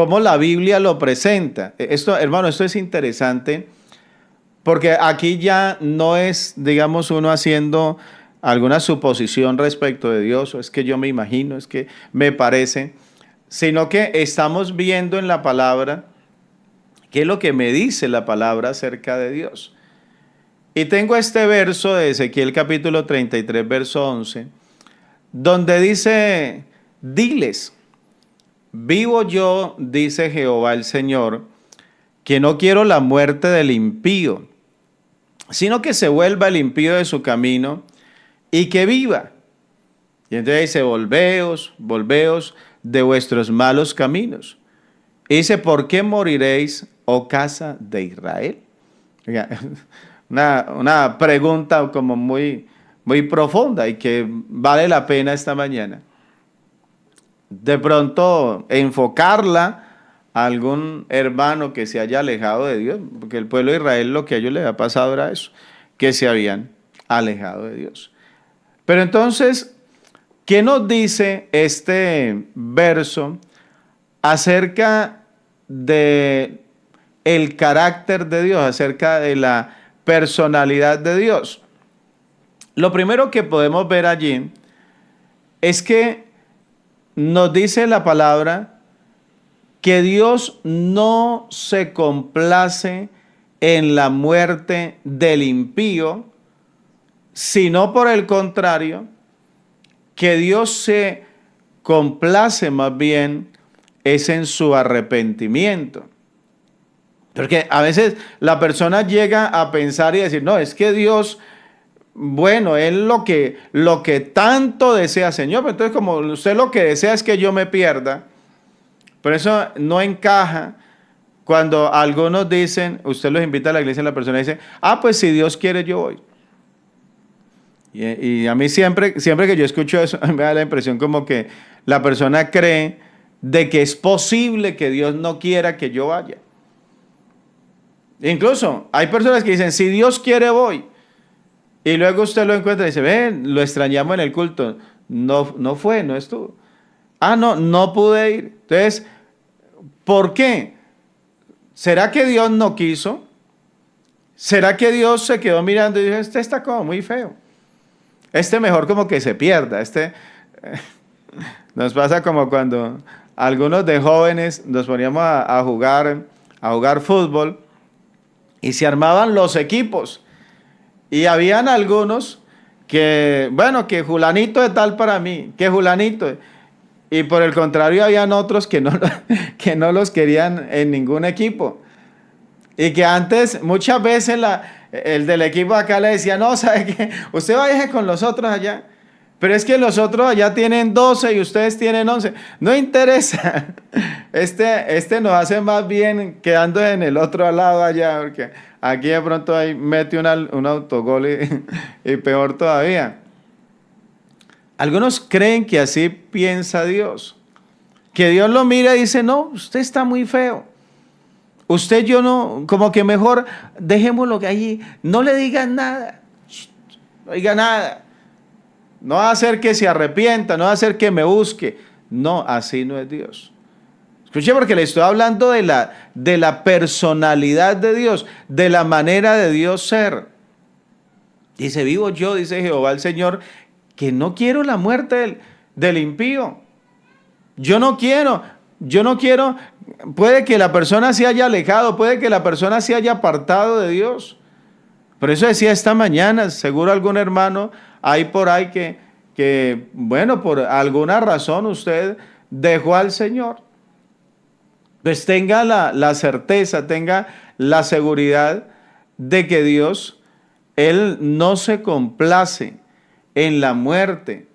cómo la Biblia lo presenta. Esto, hermano, esto es interesante porque aquí ya no es, digamos, uno haciendo alguna suposición respecto de Dios, o es que yo me imagino, es que me parece, sino que estamos viendo en la palabra qué es lo que me dice la palabra acerca de Dios. Y tengo este verso de Ezequiel capítulo 33, verso 11, donde dice, diles, vivo yo, dice Jehová el Señor, que no quiero la muerte del impío, sino que se vuelva el impío de su camino y que viva. Y entonces dice, volveos, volveos de vuestros malos caminos. Y dice, ¿por qué moriréis, oh casa de Israel? Una pregunta como muy profunda y que vale la pena esta mañana. De pronto enfocarla a algún hermano que se haya alejado de Dios, porque el pueblo de Israel lo que a ellos les ha pasado era eso, que se habían alejado de Dios. Pero entonces, ¿qué nos dice este verso acerca de el carácter de Dios, acerca de la personalidad de Dios? Lo primero que podemos ver allí es que nos dice la palabra que Dios no se complace en la muerte del impío, sino por el contrario, que Dios se complace más bien es en su arrepentimiento. Porque a veces la persona llega a pensar y decir, no, es que Dios, bueno, Él lo que tanto desea, Señor, pero entonces como usted lo que desea es que yo me pierda, pero eso no encaja cuando algunos dicen, usted los invita a la iglesia y la persona dice, pues si Dios quiere yo voy. Y a mí siempre que yo escucho eso, me da la impresión como que la persona cree de que es posible que Dios no quiera que yo vaya. Incluso hay personas que dicen, si Dios quiere voy. Y luego usted lo encuentra y dice, ven, lo extrañamos en el culto. No fue, no estuvo. No pude ir. Entonces, ¿por qué? ¿Será que Dios no quiso? ¿Será que Dios se quedó mirando y dijo, este está como muy feo? Este mejor como que se pierda. Nos pasa como cuando algunos de jóvenes nos poníamos a jugar fútbol y se armaban los equipos. Y habían algunos que, bueno, que Julanito de tal para mí, que Julanito. Y por el contrario, habían otros que no los querían en ningún equipo. Y que antes, muchas veces, el del equipo acá le decía, no, ¿sabe qué? Usted vaya con los otros allá. Pero es que los otros allá tienen 12 y ustedes tienen 11. No interesa. Este nos hace más bien quedando en el otro lado allá, porque aquí de pronto ahí mete un autogol y peor todavía. Algunos creen que así piensa Dios. Que Dios lo mira y dice, no, usted está muy feo. Usted yo no, como que mejor dejémoslo que allí, no le digan nada. No diga nada. No va a hacer que se arrepienta, no va a hacer que me busque. No, así no es Dios. Escuche, porque le estoy hablando de la personalidad de Dios, de la manera de Dios ser. Dice, vivo yo, dice Jehová el Señor, que no quiero la muerte del impío. Yo no quiero, puede que la persona se haya alejado, puede que la persona se haya apartado de Dios. Por eso decía esta mañana, seguro algún hermano hay por ahí que, bueno, por alguna razón usted dejó al Señor. Pues tenga la certeza, tenga la seguridad de que Dios, Él no se complace en la muerte,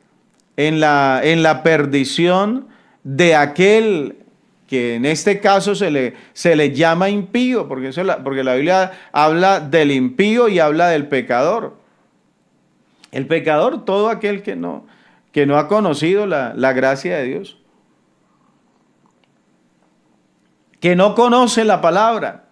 en la perdición de aquel que en este caso se le llama impío, porque la Biblia habla del impío y habla del pecador. El pecador, todo aquel que no ha conocido la gracia de Dios, que no conoce la palabra.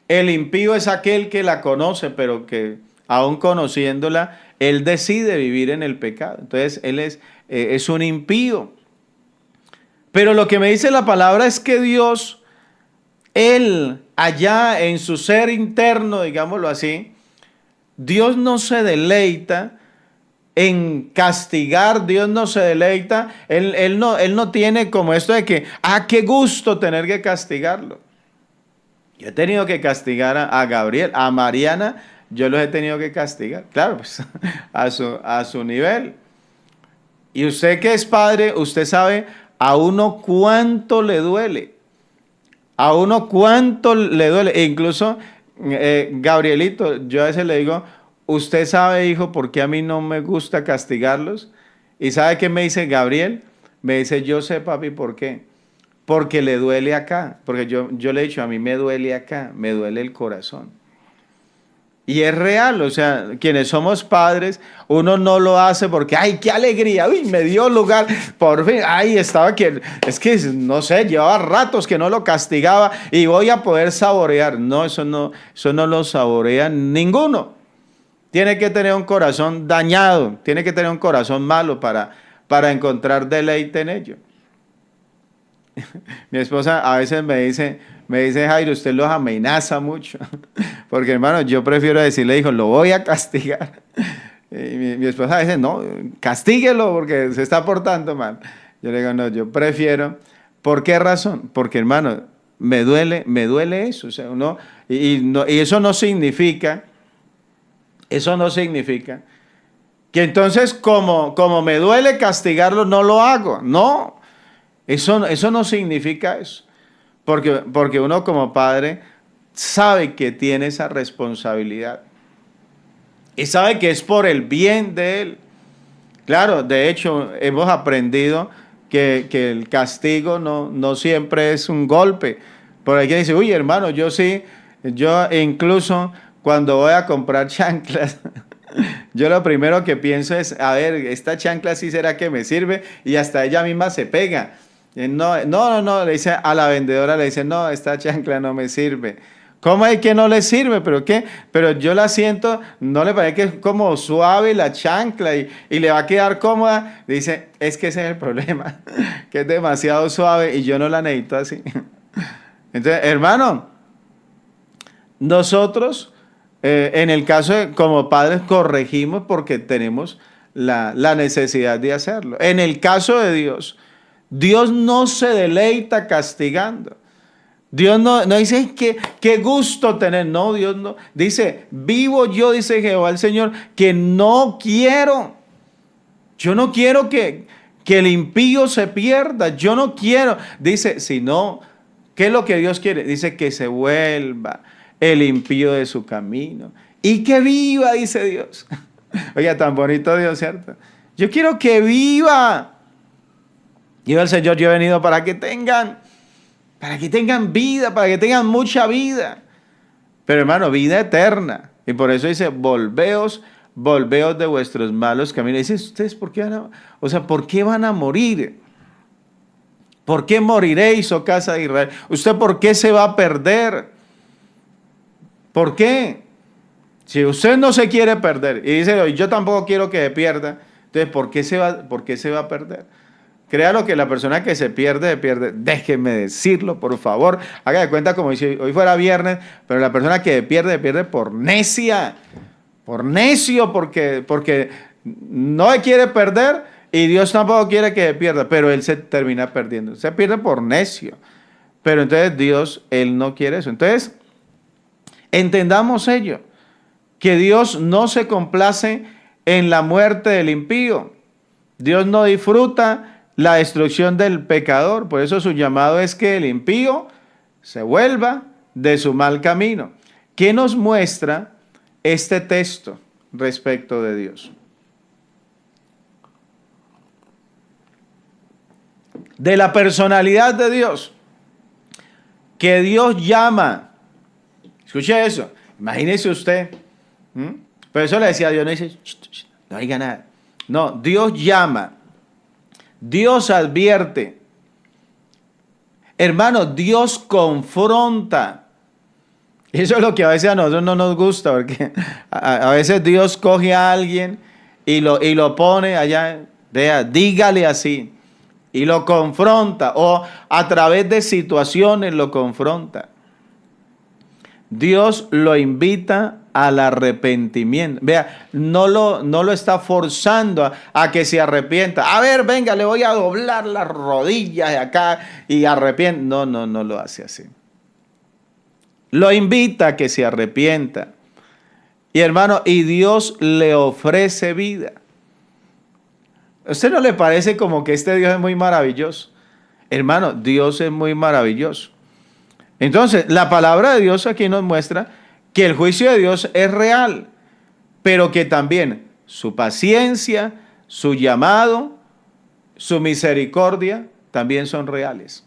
El impío es aquel que la conoce, pero que aún conociéndola, él decide vivir en el pecado. Entonces, él es un impío. Pero lo que me dice la palabra es que Dios, Él, allá en su ser interno, digámoslo así, Dios no se deleita en castigar, Dios no se deleita, él no tiene como esto de que, qué gusto tener que castigarlo. Yo he tenido que castigar a Gabriel, a Mariana, yo los he tenido que castigar, claro, pues a su nivel. Y usted que es padre, usted sabe a uno cuánto le duele, a uno cuánto le duele, e incluso Gabrielito, yo a veces le digo, usted sabe, hijo, por qué a mí no me gusta castigarlos. ¿Y sabe qué me dice Gabriel? Me dice, yo sé, papi, ¿por qué? Porque le duele acá. Porque yo le he dicho, a mí me duele acá, me duele el corazón. Y es real, o sea, quienes somos padres, uno no lo hace porque, ¡ay, qué alegría! ¡Uy, me dio lugar! Por fin, ¡ay, estaba que! Es que, no sé, llevaba ratos que no lo castigaba y voy a poder saborear. No, eso no lo saborea ninguno. Tiene que tener un corazón dañado, tiene que tener un corazón malo para encontrar deleite en ello. Mi esposa a veces me dice, Jairo, usted los amenaza mucho. Porque, hermano, yo prefiero decirle, hijo, lo voy a castigar. Y mi esposa dice, no, castíguelo porque se está portando mal. Yo le digo, no, yo prefiero. ¿Por qué razón? Porque, hermano, me duele eso. O sea, y eso no significa que entonces como me duele castigarlo, no lo hago. No, eso no significa eso. Porque uno como padre sabe que tiene esa responsabilidad. Y sabe que es por el bien de él. Claro, de hecho, hemos aprendido que el castigo no siempre es un golpe. Por ahí que dice, uy, hermano, yo incluso cuando voy a comprar chanclas, yo lo primero que pienso es, a ver, esta chancla sí será que me sirve, y hasta ella misma se pega. No, le dice a la vendedora, le dice, no, esta chancla no me sirve. ¿Cómo es que no le sirve? ¿Pero qué? Pero yo la siento, no le parece que es como suave la chancla y le va a quedar cómoda. Dice, es que ese es el problema, que es demasiado suave y yo no la necesito así. Entonces, hermano, nosotros, en el caso de como padres, corregimos porque tenemos la necesidad de hacerlo. En el caso de Dios, Dios no se deleita castigando. Dios no dice, qué gusto tener. No, Dios no. Dice, vivo yo, dice Jehová el Señor, que no quiero. Yo no quiero que el impío se pierda. Yo no quiero. Dice, sino, ¿qué es lo que Dios quiere? Dice que se vuelva el impío de su camino. Y que viva, dice Dios. Oiga, tan bonito Dios, ¿cierto? Yo quiero que viva. Dijo el Señor, yo he venido para que tengan vida, para que tengan mucha vida. Pero hermano, vida eterna. Y por eso dice, volveos de vuestros malos caminos. Dice, ¿ustedes por qué por qué van a morir? ¿Por qué moriréis, oh casa de Israel? ¿Usted por qué se va a perder? ¿Por qué? Si usted no se quiere perder, y dice, yo tampoco quiero que se pierda, entonces, ¿por qué se va a perder? Créalo que la persona que se pierde, déjeme decirlo, por favor. Haga de cuenta como si hoy fuera viernes, pero la persona que pierde por necia, por necio, porque no quiere perder y Dios tampoco quiere que se pierda, pero él se termina perdiendo. Se pierde por necio. Pero entonces Dios, él no quiere eso. Entonces, entendamos ello, que Dios no se complace en la muerte del impío. Dios no disfruta la destrucción del pecador. Por eso su llamado es que el impío se vuelva de su mal camino. ¿Qué nos muestra este texto respecto de Dios? De la personalidad de Dios. Que Dios llama. Escuche eso. Imagínese usted. Pero eso le decía a Dios, no dice, no diga nada. No, Dios llama. Dios advierte. Hermano, Dios confronta. Eso es lo que a veces a nosotros no nos gusta, porque a veces Dios coge a alguien y lo pone allá, vea, dígale así. y lo confronta, o a través de situaciones lo confronta. Dios lo invita al arrepentimiento. Vea, no lo está forzando a que se arrepienta. A ver, venga, le voy a doblar las rodillas de acá y arrepienta. No lo hace así. Lo invita a que se arrepienta. Y hermano, y Dios le ofrece vida. ¿A usted no le parece como que este Dios es muy maravilloso? Hermano, Dios es muy maravilloso. Entonces, la palabra de Dios aquí nos muestra que el juicio de Dios es real, pero que también su paciencia, su llamado, su misericordia también son reales.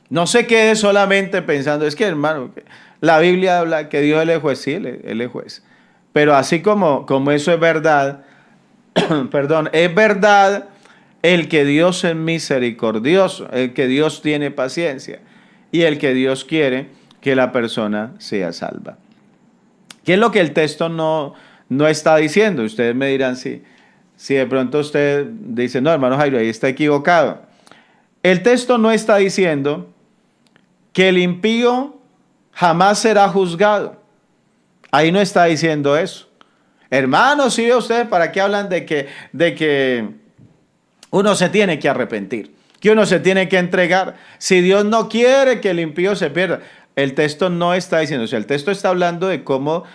No se quede solamente pensando, es que hermano, la Biblia habla que Dios es juez, sí, Él es juez. Pero así como eso es verdad, perdón, es verdad el que Dios es misericordioso, el que Dios tiene paciencia y el que Dios quiere que la persona sea salva. ¿Qué es lo que el texto no está diciendo? Ustedes me dirán si de pronto usted dice, no, hermano Jairo, ahí está equivocado. El texto no está diciendo que el impío jamás será juzgado. Ahí no está diciendo eso. Hermanos, ¿sí ve ustedes para qué hablan de que uno se tiene que arrepentir, que uno se tiene que entregar? Si Dios no quiere que el impío se pierda. El texto no está diciendo, o sea, el texto está hablando de cómo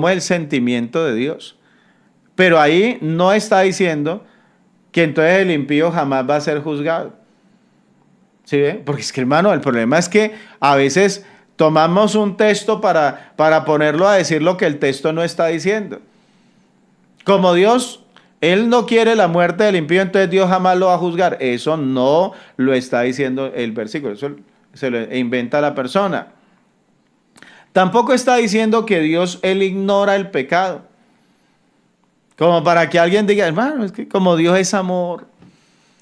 es el sentimiento de Dios. Pero ahí no está diciendo que entonces el impío jamás va a ser juzgado. ¿Sí ve? Porque es que, hermano, el problema es que a veces tomamos un texto para ponerlo a decir lo que el texto no está diciendo. Como Dios, Él no quiere la muerte del impío, entonces Dios jamás lo va a juzgar. Eso no lo está diciendo el versículo, eso se lo inventa la persona. Tampoco está diciendo que Dios, Él ignora el pecado. Como para que alguien diga, hermano, es que como Dios es amor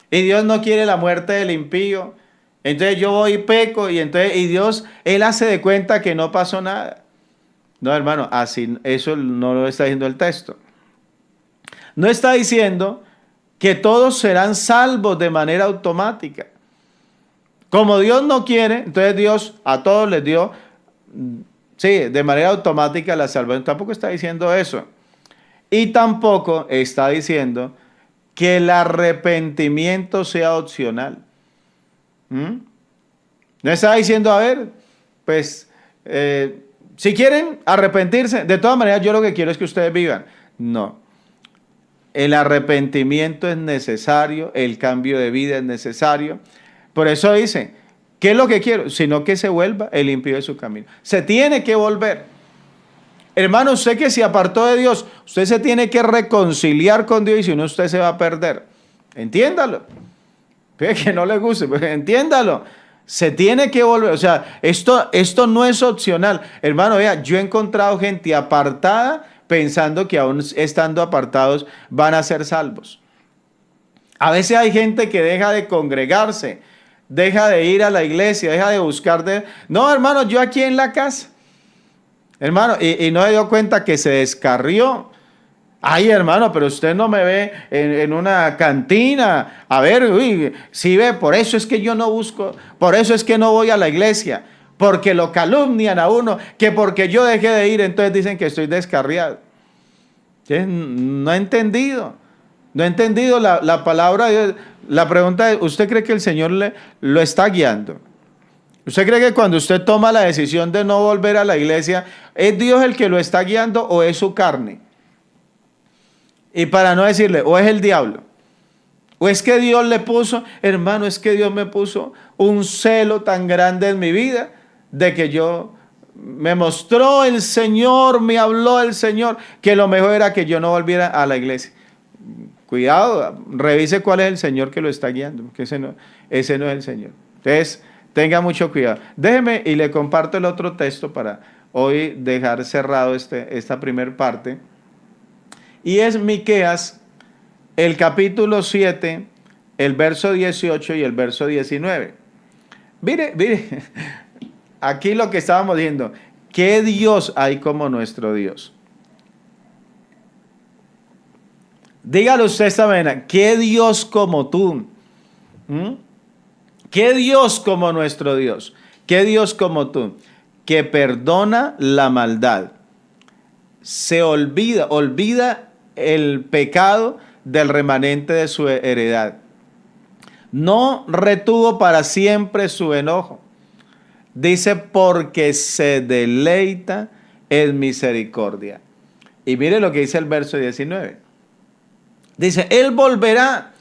y Dios no quiere la muerte del impío, entonces yo voy y peco y Dios, Él hace de cuenta que no pasó nada. No, hermano, así eso no lo está diciendo el texto. No está diciendo que todos serán salvos de manera automática. Como Dios no quiere, entonces Dios a todos les dio, sí, de manera automática la salvación. Tampoco está diciendo eso. Y tampoco está diciendo que el arrepentimiento sea opcional. No está diciendo, a ver, pues, si quieren arrepentirse, de todas maneras yo lo que quiero es que ustedes vivan. No. El arrepentimiento es necesario, el cambio de vida es necesario. Por eso dice, ¿qué es lo que quiero? Sino que se vuelva el impío de su camino. Se tiene que volver. Hermano, usted que se apartó de Dios, usted se tiene que reconciliar con Dios y si no, usted se va a perder. Entiéndalo. Fíjate que no le guste, pero entiéndalo. Se tiene que volver. O sea, esto no es opcional. Hermano, vea, yo he encontrado gente apartada pensando que aún estando apartados van a ser salvos. A veces hay gente que deja de congregarse, deja de ir a la iglesia, deja de buscar No, hermano, yo aquí en la casa. Hermano, y no se dio cuenta que se descarrió. Ay, hermano, pero usted no me ve en una cantina. A ver, uy, sí ve, por eso es que yo no busco, por eso es que no voy a la iglesia. Porque lo calumnian a uno, que porque yo dejé de ir, entonces dicen que estoy descarriado. ¿Sí? No he entendido. No he entendido la palabra de Dios. La pregunta es, ¿usted cree que el Señor lo está guiando? ¿Usted cree que cuando usted toma la decisión de no volver a la iglesia, es Dios el que lo está guiando o es su carne? Y para no decirle, o es el diablo, o es que Dios le puso, hermano, es que Dios me puso un celo tan grande en mi vida, de que me mostró el Señor, me habló el Señor, que lo mejor era que yo no volviera a la iglesia. Cuidado, revise cuál es el Señor que lo está guiando, porque ese no es el Señor. Entonces, tenga mucho cuidado. Déjeme y le comparto el otro texto para hoy dejar cerrado esta primera parte. Y es Miqueas, el capítulo 7, el verso 18 y el verso 19. Mire, aquí lo que estábamos diciendo, ¿qué Dios hay como nuestro Dios? Dígalo usted esta mañana, ¿qué Dios como tú? ¿Mm? ¿Qué Dios como nuestro Dios? ¿Qué Dios como tú? Que perdona la maldad. Se olvida el pecado del remanente de su heredad. No retuvo para siempre su enojo. Dice, porque se deleita en misericordia. Y mire lo que dice el verso 19. Dice, Él volverá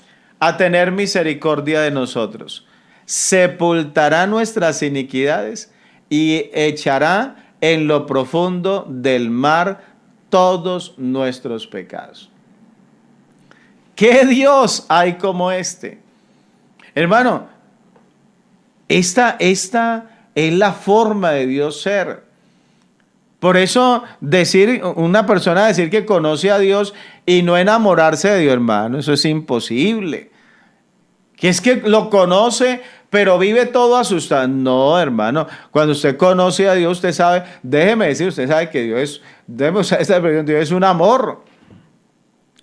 a tener misericordia de nosotros. Sepultará nuestras iniquidades y echará en lo profundo del mar todos nuestros pecados. ¿Qué Dios hay como este? Hermano, esta es la forma de Dios ser. Por eso una persona decir que conoce a Dios y no enamorarse de Dios, hermano, eso es imposible. Que es que lo conoce, pero vive todo asustado. No, hermano, cuando usted conoce a Dios, usted sabe, déjeme decir, usted sabe que Dios es un amor.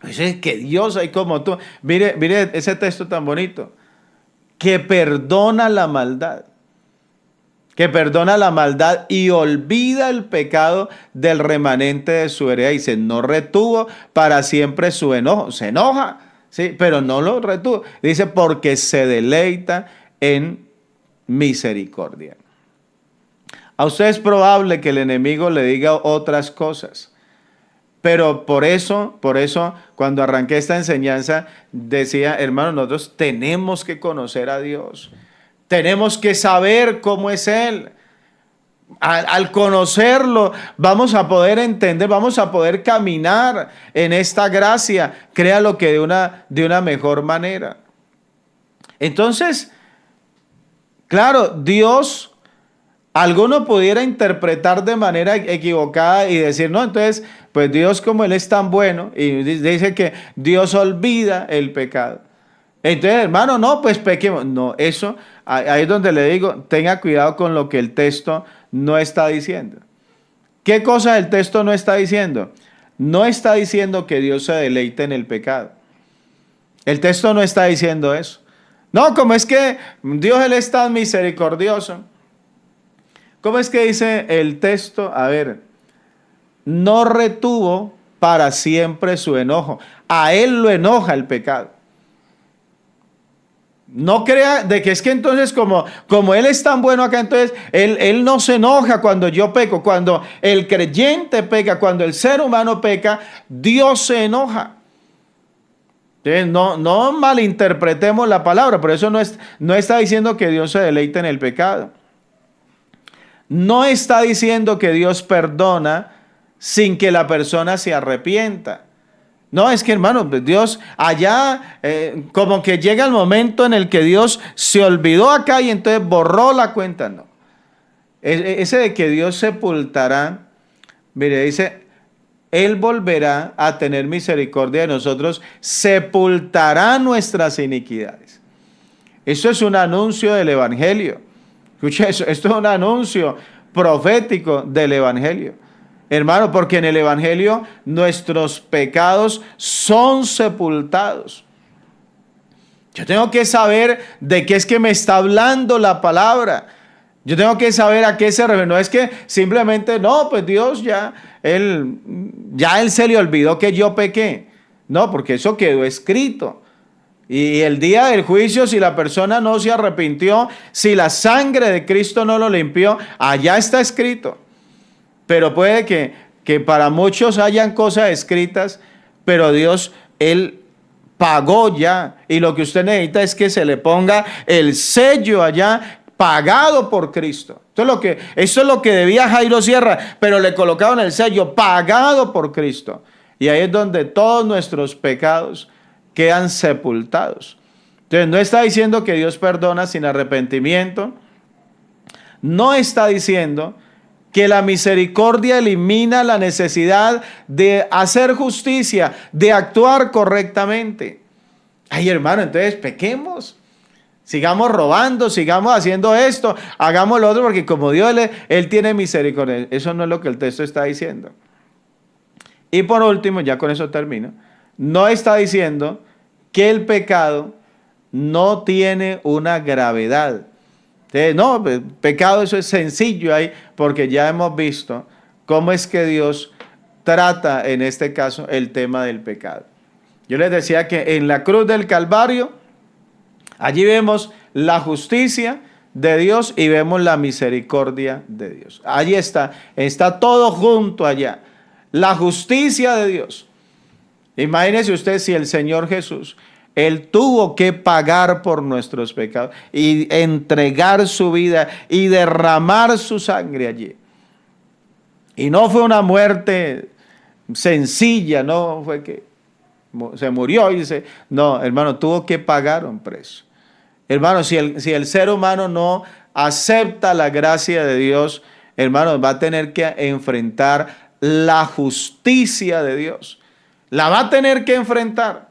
Es que Dios hay como tú. Mire ese texto tan bonito. Que perdona la maldad. Que perdona la maldad y olvida el pecado del remanente de su heredad. Dice, no retuvo para siempre su enojo. Se enoja, sí, pero no lo retuvo. Dice, porque se deleita en misericordia. A usted es probable que el enemigo le diga otras cosas. Pero por eso, cuando arranqué esta enseñanza, decía, hermano, nosotros tenemos que conocer a Dios. Tenemos que saber cómo es Él. Al conocerlo, vamos a poder entender, vamos a poder caminar en esta gracia, créalo que de una mejor manera. Entonces, claro, Dios, alguno pudiera interpretar de manera equivocada y decir, no, entonces, pues Dios como Él es tan bueno, y dice que Dios olvida el pecado. Entonces, hermano, no, pues pequemos. No, eso, ahí es donde le digo, tenga cuidado con lo que el texto no está diciendo. ¿Qué cosa el texto no está diciendo? No está diciendo que Dios se deleite en el pecado. El texto no está diciendo eso. No, como es que Dios Él es tan misericordioso. ¿Cómo es que dice el texto? A ver, no retuvo para siempre su enojo. A Él lo enoja el pecado. No crea de que es que entonces como Él es tan bueno acá, entonces él no se enoja cuando yo peco. Cuando el creyente peca, cuando el ser humano peca, Dios se enoja. Entonces, no malinterpretemos la palabra, por eso no está diciendo que Dios se deleite en el pecado. No está diciendo que Dios perdona sin que la persona se arrepienta. No, es que hermano, Dios allá como que llega el momento en el que Dios se olvidó acá y entonces borró la cuenta. No. Ese de que Dios sepultará, mire, dice, Él volverá a tener misericordia de nosotros, sepultará nuestras iniquidades. Eso es un anuncio del Evangelio. Escucha eso, esto es un anuncio profético del Evangelio. Hermano, porque en el Evangelio nuestros pecados son sepultados. Yo tengo que saber de qué es que me está hablando la palabra. Yo tengo que saber a qué se refiere. No es que simplemente, no, pues Dios Él se le olvidó que yo pequé. No, porque eso quedó escrito. Y el día del juicio, si la persona no se arrepintió, si la sangre de Cristo no lo limpió, allá está escrito. Pero puede que para muchos hayan cosas escritas, pero Dios, Él pagó ya. Y lo que usted necesita es que se le ponga el sello allá, pagado por Cristo. Eso es lo que debía Jairo Sierra, pero le colocaron el sello, pagado por Cristo. Y ahí es donde todos nuestros pecados quedan sepultados. Entonces no está diciendo que Dios perdona sin arrepentimiento. No está diciendo que la misericordia elimina la necesidad de hacer justicia, de actuar correctamente. Ay, hermano, entonces pequemos. Sigamos robando, sigamos haciendo esto, hagamos lo otro, porque como Dios, Él tiene misericordia. Eso no es lo que el texto está diciendo. Y por último, ya con eso termino, no está diciendo que el pecado no tiene una gravedad. No, pecado, eso es sencillo ahí, porque ya hemos visto cómo es que Dios trata en este caso el tema del pecado. Yo les decía que en la cruz del Calvario, allí vemos la justicia de Dios y vemos la misericordia de Dios. Allí está todo junto allá. La justicia de Dios. Imagínese usted si el Señor Jesús, Él tuvo que pagar por nuestros pecados y entregar su vida y derramar su sangre allí. Y no fue una muerte sencilla, no fue que se murió y dice, no, hermano, tuvo que pagar un precio. Hermano, si el ser humano no acepta la gracia de Dios, hermano, va a tener que enfrentar la justicia de Dios. La va a tener que enfrentar.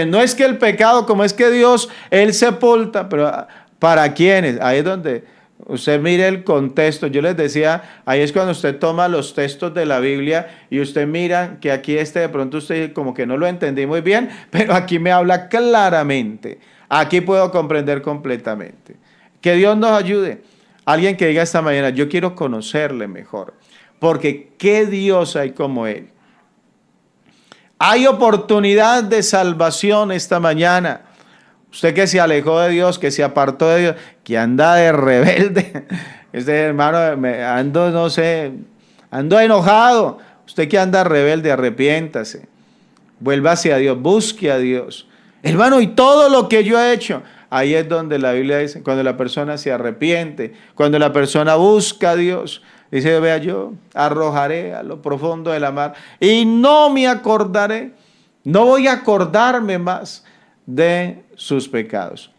No es que el pecado, como es que Dios, Él sepulta, pero ¿para quiénes? Ahí es donde usted mire el contexto. Yo les decía, ahí es cuando usted toma los textos de la Biblia y usted mira que aquí de pronto usted como que no lo entendí muy bien, pero aquí me habla claramente. Aquí puedo comprender completamente. Que Dios nos ayude. Alguien que diga esta mañana, yo quiero conocerle mejor, porque ¿qué Dios hay como Él? Hay oportunidad de salvación esta mañana. Usted que se alejó de Dios, que se apartó de Dios, que anda de rebelde. Hermano, ando, no sé, ando enojado. Usted que anda rebelde, arrepiéntase. Vuelva hacia Dios, busque a Dios. Hermano, y todo lo que yo he hecho, ahí es donde la Biblia dice, cuando la persona se arrepiente, cuando la persona busca a Dios, dice, vea, yo arrojaré a lo profundo de la mar y no me acordaré, no voy a acordarme más de sus pecados.